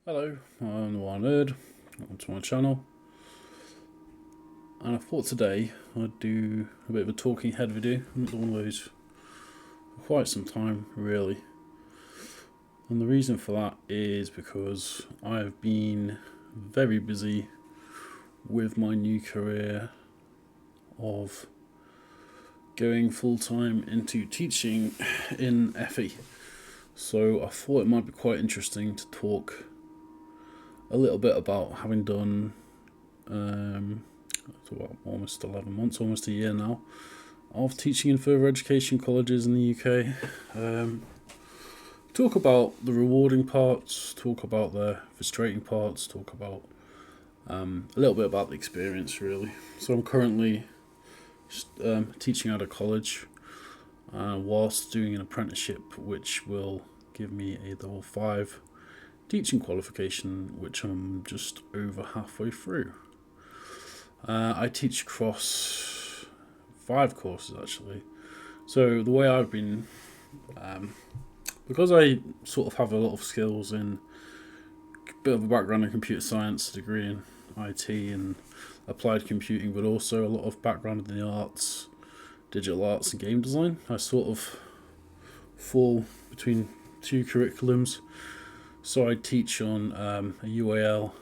Hello, I'm the One Nerd. Welcome to my channel. And I thought today I'd do a bit of a talking head video. I haven't done one of those for quite some time, really. And the reason for that is because I've been very busy with my new career of going full-time into teaching in FE. So I thought it might be quite interesting to talk a little bit about having done almost 11 months, almost a year now, of teaching in further education colleges in the UK. Talk about the rewarding parts, talk about the frustrating parts, talk about a little bit about the experience, really. So I'm currently teaching at a college whilst doing an apprenticeship, which will give me a level 5 teaching qualification, which I'm just over halfway through. I teach across 5 courses actually. So the way I've been, because I sort of have a lot of skills in a bit of a background in computer science, a degree in IT and applied computing, but also a lot of background in the arts, digital arts and game design, I sort of fall between 2 curriculums. So I teach on a UAL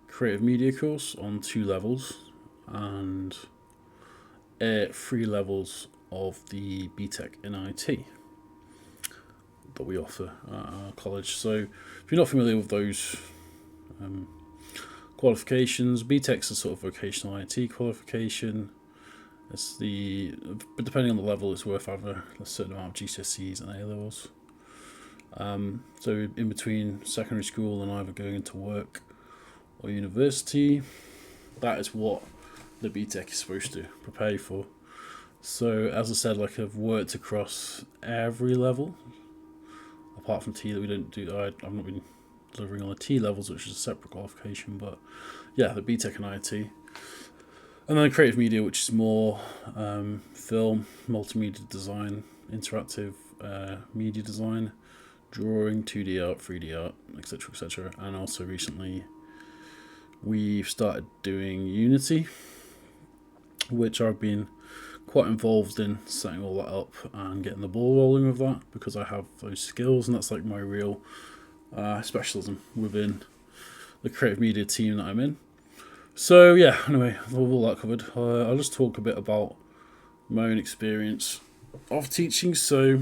creative media course on 2 levels and 3 levels of the BTEC in IT that we offer at our college. So if you're not familiar with those qualifications, BTEC is a sort of vocational IT qualification. But depending on the level, it's worth either a certain amount of GCSEs and A levels. So in between secondary school and either going into work or university, that is what the BTEC is supposed to prepare you for. So as I said, I've worked across every level, apart from T that we don't do. I've not been delivering on the T levels, which is a separate qualification, but yeah, the BTEC and IT. And then creative media, which is more film, multimedia design, interactive media design, drawing, 2D art, 3D art, etc., etc. And also recently we've started doing Unity, which I've been quite involved in setting all that up and getting the ball rolling with that, because I have those skills and that's my real specialism within the creative media team that I'm in. So yeah, anyway, with all that covered, I'll just talk a bit about my own experience of teaching. So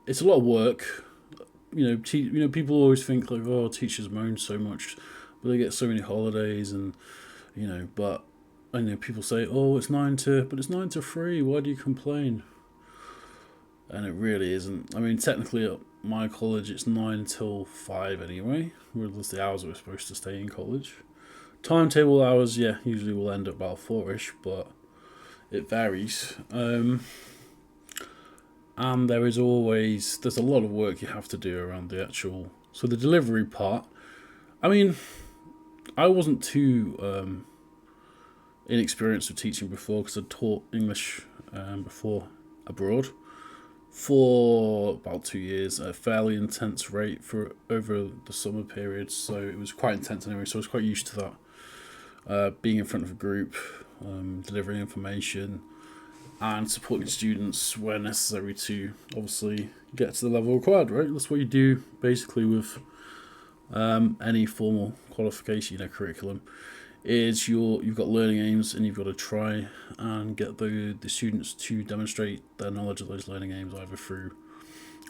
it's a lot of work. People always think oh, teachers moan so much, but they get so many holidays, and but I know people say, oh, it's 9 to 3. Why do you complain? And it really isn't. I mean, technically at my college it's 9 till 5 anyway, whereas the hours we're supposed to stay in college. Timetable hours, yeah, usually will end at about 4ish, but it varies. And there's a lot of work you have to do around the delivery part. I mean, I wasn't too inexperienced with teaching before, because I'd taught English before abroad for about 2 years at a fairly intense rate for over the summer period. So it was quite intense anyway, so I was quite used to that, being in front of a group, delivering information and supporting students where necessary to obviously get to the level required, right? That's what you do basically with any formal qualification, curriculum, is you've got learning aims and you've got to try and get the students to demonstrate their knowledge of those learning aims either through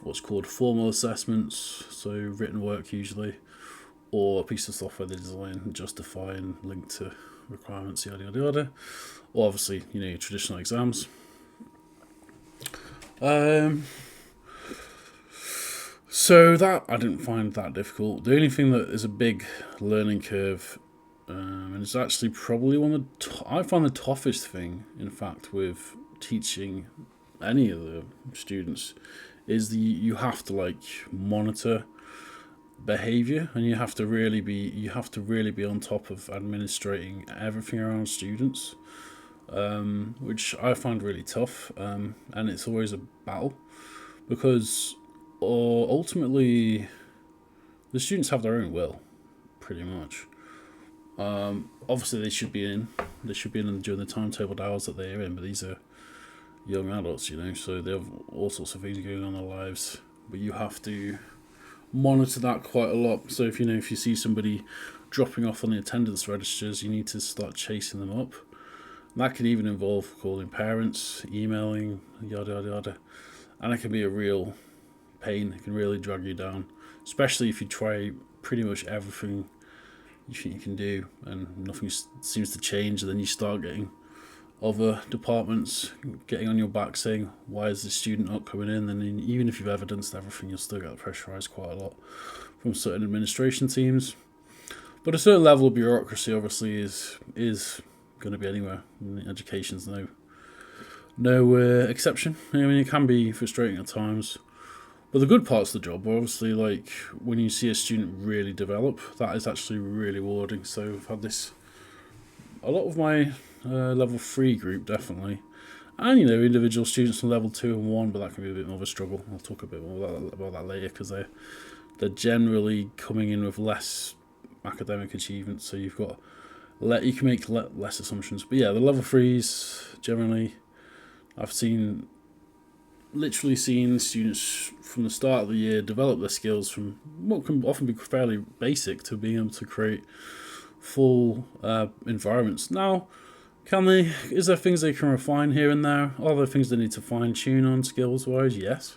what's called formal assessments, so written work usually, or a piece of software they design and justify and link to requirements, yada yada yada, or obviously your traditional exams. So that I didn't find that difficult. The only thing that is a big learning curve, and it's actually probably I find the toughest thing, in fact, with teaching any of the students, is you have to monitor behavior, and you have to really be on top of administrating everything around students, which I find really tough, and it's always a battle, because or ultimately, the students have their own will, pretty much. Obviously, they should be in. They should be in during the timetabled hours that they are in. But these are young adults, so they have all sorts of things going on in their lives. But you have to monitor that quite a lot. So if you see somebody dropping off on the attendance registers, you need to start chasing them up. And that can even involve calling parents, emailing, yada yada yada, and it can be a real pain. It can really drag you down, especially if you try pretty much everything you think you can do and nothing seems to change. And then you start getting other departments getting on your back saying, why is this student not coming in? And then even if you've evidenced everything, you'll still get pressurised quite a lot from certain administration teams. But a certain level of bureaucracy obviously is going to be anywhere. Education's no exception. I mean, it can be frustrating at times. But the good parts of the job are obviously like when you see a student really develop, that is actually really rewarding. So I've had a lot of my level 3 group definitely, and individual students from level 2 and 1, but that can be a bit more of a struggle. I'll talk a bit more about that later because they're generally coming in with less academic achievement, so you can make less assumptions. But yeah, the level 3s generally, I've literally seen students from the start of the year develop their skills from what can often be fairly basic to being able to create full environments. Now, is there things they can refine here and there? Are there things they need to fine tune on skills wise? Yes,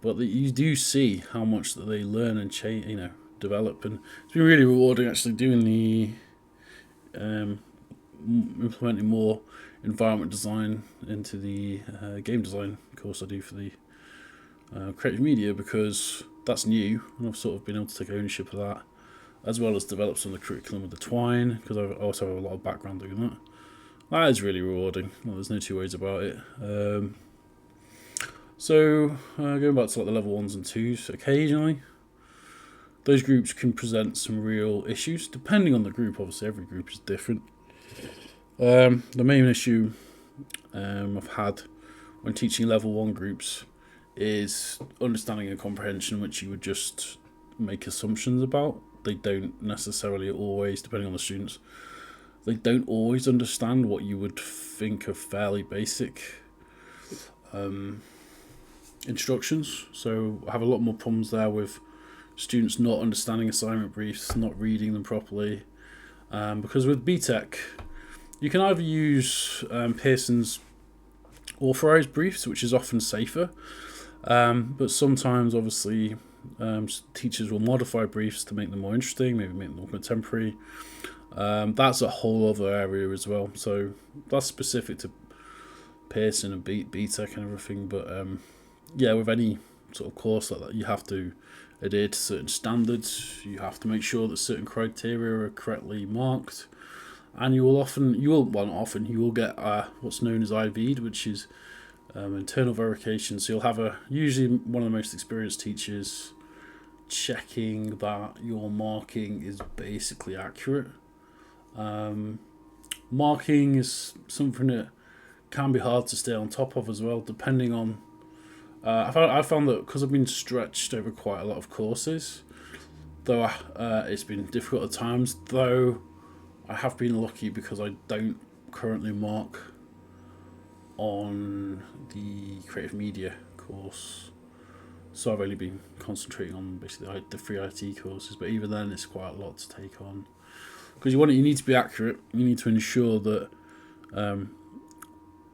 but you do see how much that they learn and change, develop, and it's been really rewarding actually doing the implementing more environment design into the game design course I do for the creative media, because that's new and I've sort of been able to take ownership of that, as well as develop some of the curriculum with the Twine, because I also have a lot of background doing that. That is really rewarding. Well, there's no two ways about it. So going back to like the level 1s and 2s, occasionally those groups can present some real issues depending on the group. Obviously every group is different. The main issue I've had when teaching level 1 groups is understanding and comprehension, which you would just make assumptions about. They don't necessarily always, depending on the students, they don't always understand what you would think of fairly basic instructions. So I have a lot more problems there with students not understanding assignment briefs, not reading them properly. Because with BTEC, you can either use Pearson's authorised briefs, which is often safer, but sometimes obviously teachers will modify briefs to make them more interesting, maybe make them more contemporary. That's a whole other area as well. So that's specific to Pearson and BTEC and everything. But with any sort of course like that, you have to adhere to certain standards. You have to make sure that certain criteria are correctly marked. And you will get what's known as IV'd, which is internal verification. So you'll have usually one of the most experienced teachers checking that your marking is basically accurate. Marking is something that can be hard to stay on top of as well, depending on. I found that because I've been stretched over quite a lot of courses, though it's been difficult at times. Though I have been lucky because I don't currently mark on the creative media course, so I've only been concentrating on basically the free IT courses. But even then, it's quite a lot to take on, because you need to be accurate. You need to ensure that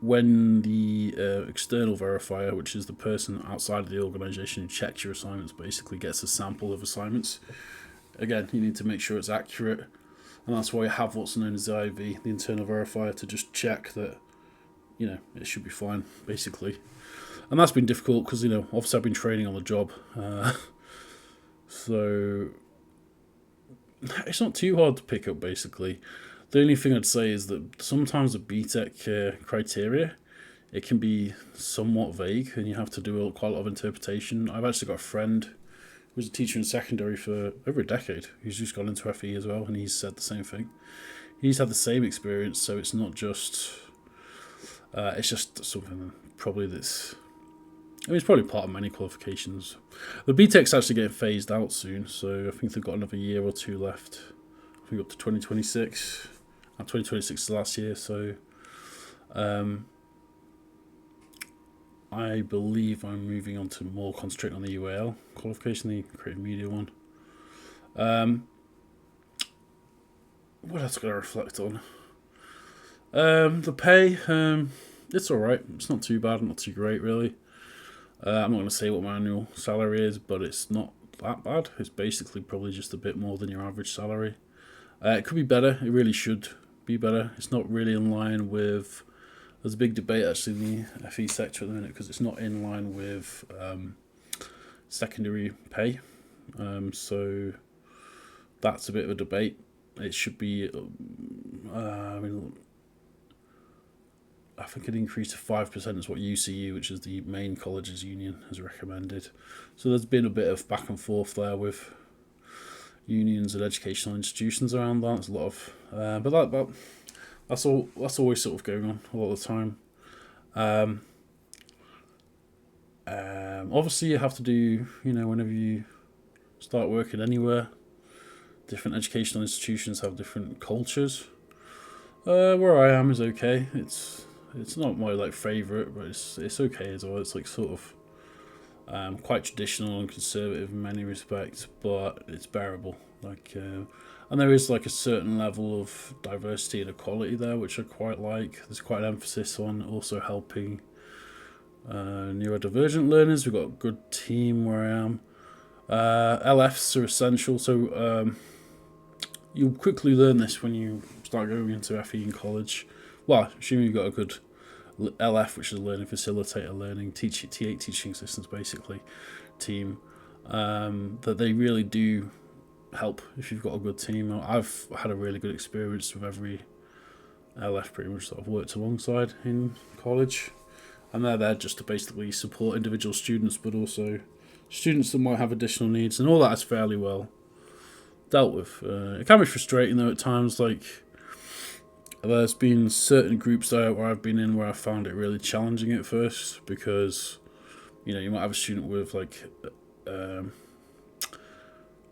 when the external verifier, which is the person outside of the organisation who checks your assignments, basically gets a sample of assignments, again, you need to make sure it's accurate. And that's why you have what's known as the IV, the internal verifier, to just check that, it should be fine, basically. And that's been difficult because, obviously I've been training on the job. So it's not too hard to pick up, basically. The only thing I'd say is that sometimes the BTEC criteria, it can be somewhat vague and you have to do quite a lot of interpretation. I've actually got a friend who was a teacher in secondary for over a decade. He's just gone into FE as well, and he's said the same thing. He's had the same experience, so it's not just... it's just something probably that's mean, it's probably part of many qualifications. The BTEC's actually getting phased out soon, so I think they've got another year or two left. I think up to 2026. And 2026 is the last year, so I believe I'm moving on to more concentrate on the UAL qualification, the creative media one. What else can I reflect on? The pay, it's alright. It's not too bad, not too great, really. I'm not going to say what my annual salary is, but it's not that bad. It's basically probably just a bit more than your average salary. It could be better. It really should be better. It's not really in line with... There's a big debate actually in the FE sector at the minute because it's not in line with secondary pay. So that's a bit of a debate. It should be... I think an increase to 5% is what UCU, which is the main colleges union, has recommended. So there's been a bit of back and forth there with unions and educational institutions around that. There's a lot of, but that's all. That's always sort of going on a lot of the time. Obviously, you have to do, whenever you start working anywhere, different educational institutions have different cultures. Where I am is okay. It's not my favourite, but it's okay as well. It's sort of quite traditional and conservative in many respects, but it's bearable. And there is a certain level of diversity and equality there, which I quite like. There's quite an emphasis on also helping neurodivergent learners. We've got a good team where I am. LFs are essential, so you'll quickly learn this when you start going into FE in college. Well, assuming you've got a good LF, which is a learning facilitator, learning T8 teaching assistants, basically, team, that they really do help if you've got a good team. I've had a really good experience with every LF pretty much that I've worked alongside in college, and they're there just to basically support individual students, but also students that might have additional needs, and all that is fairly well dealt with. It can be frustrating though at times. There's been certain groups there where I've been in where I found it really challenging at first because you might have a student with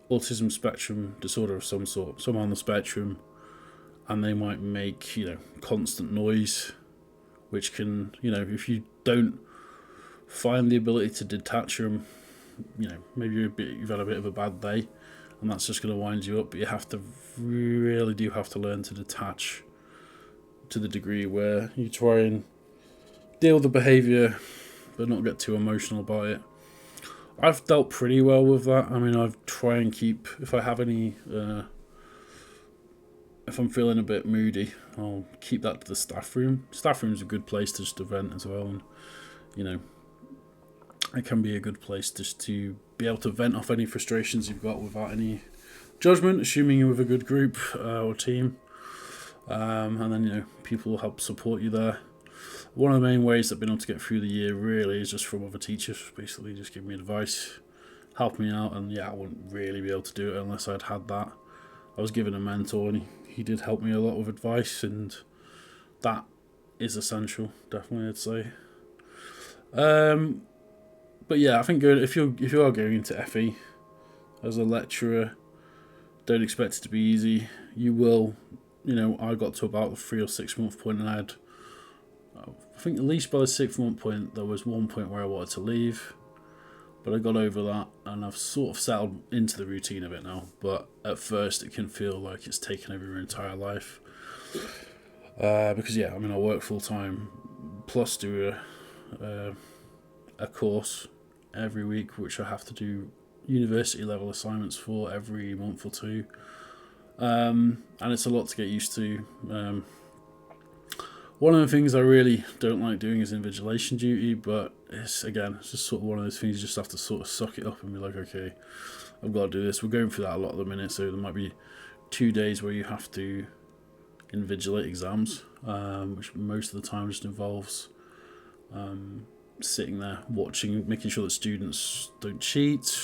autism spectrum disorder of some sort, somewhere on the spectrum, and they might make constant noise, which can if you don't find the ability to detach from maybe you've had a bit of a bad day, and that's just going to wind you up. But you really do have to learn to detach to the degree where you try and deal with the behaviour but not get too emotional about it. I've dealt pretty well with that. I mean, I try and keep, if I have any, if I'm feeling a bit moody, I'll keep that to the staff room. Staff room is a good place to just vent as well, and it can be a good place just to be able to vent off any frustrations you've got without any judgment, assuming you're with a good group or team. And then people will help support you there. One of the main ways that I've been able to get through the year really is just from other teachers, basically just give me advice, help me out, and I wouldn't really be able to do it unless I'd had that. I was given a mentor and he did help me a lot with advice, and that is essential, definitely I'd say. But yeah, I think if you are going into FE as a lecturer, don't expect it to be easy. You will. I got to about the 3 or 6 month point, and I think at least by the 6th month point, there was one point where I wanted to leave, but I got over that, and I've sort of settled into the routine of it now. But at first, it can feel like it's taken over your entire life. Because I work full time, plus do a course every week, which I have to do university level assignments for every month or two. And it's a lot to get used to. One of the things I really don't like doing is invigilation duty, but it's just sort of one of those things you just have to sort of suck it up and be like, okay, I've got to do this. We're going through that a lot at the minute, so there might be 2 days where you have to invigilate exams, which most of the time just involves sitting there watching, making sure that students don't cheat.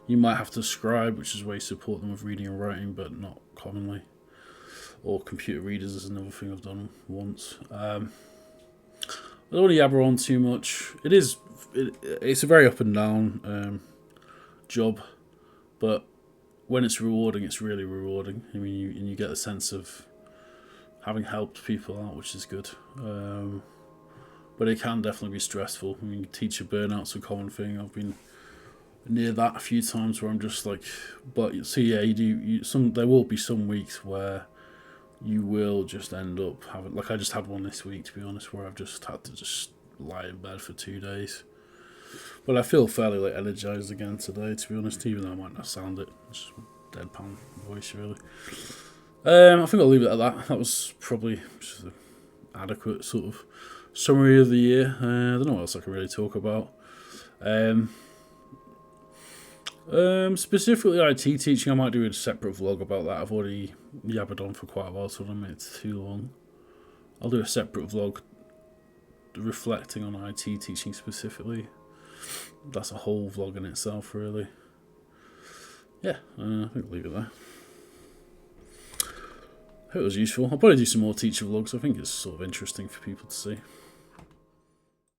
You might have to scribe, which is where you support them with reading and writing, but not commonly. Or computer readers is another thing I've done once. I don't want to yabber on too much. It's a very up and down job, but when it's rewarding, it's really rewarding. I mean, you get the sense of having helped people out, which is good. But it can definitely be stressful. I mean, teacher burnout's a common thing. I've been near that a few times where I'm just like, but so yeah, there will be some weeks where you will just end up having, like I just had one this week, to be honest, where I've just had to just lie in bed for 2 days. But I feel fairly like energized again today, to be honest, even though I might not sound it. It's just a deadpan voice, really. I think I'll leave it at that. That was probably just an adequate sort of summary of the year. I don't know what else I can really talk about. Specifically IT teaching, I might do a separate vlog about that. I've already yabbered on for quite a while, so I don't make it too long. I'll do a separate vlog reflecting on IT teaching specifically. That's a whole vlog in itself, really. Yeah, I think I'll leave it there. Hope it was useful. I'll probably do some more teacher vlogs. I think it's sort of interesting for people to see.